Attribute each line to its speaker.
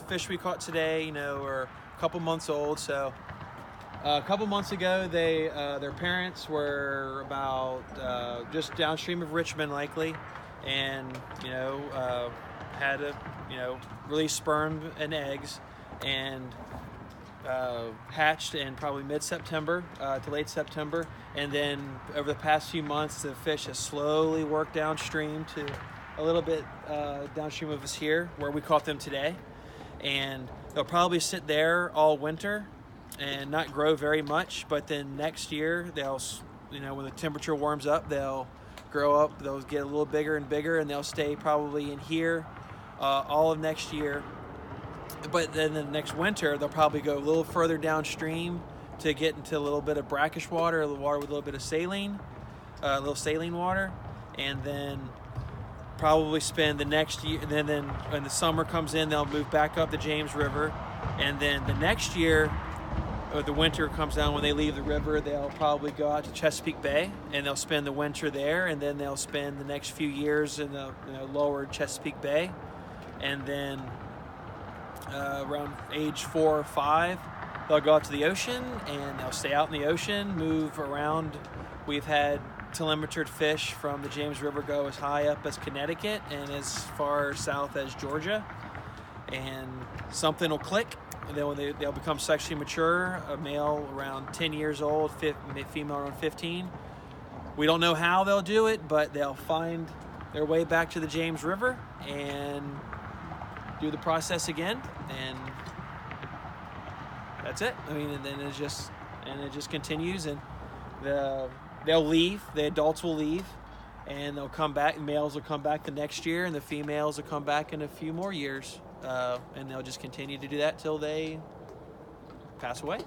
Speaker 1: the fish we caught today, are a couple months old. So a couple months ago, their parents were about just downstream of Richmond, likely, and had to release sperm and eggs, and hatched in probably mid-September to late September. And then over the past few months, the fish has slowly worked downstream to a little bit downstream of us here, where we caught them today. And they'll probably sit there all winter and not grow very much. But then next year, they'll, when the temperature warms up, they'll grow up. They'll get a little bigger and bigger, and they'll stay probably in here all of next year. But then the next winter, they'll probably go a little further downstream to get into a little bit of brackish water, water with a little bit of saline, a little saline water, and then probably spend the next year. And then when the summer comes in, they'll move back up the James River, and then the next year, or the winter comes down, when they leave the river, they'll probably go out to Chesapeake Bay, and they'll spend the winter there, and then they'll spend the next few years in the lower Chesapeake Bay, and then around age 4 or 5, they'll go out to the ocean, and they'll stay out in the ocean, move around. We've had telemetered fish from the James River go as high up as Connecticut and as far south as Georgia, and something will click, and then when they'll become sexually mature, a male around 10 years old, female around 15. We don't know how they'll do it, but they'll find their way back to the James River and do the process again, and that's it. And then it just continues, and they'll leave. The adults will leave, and they'll come back. Males will come back the next year, and the females will come back in a few more years, and they'll just continue to do that till they pass away.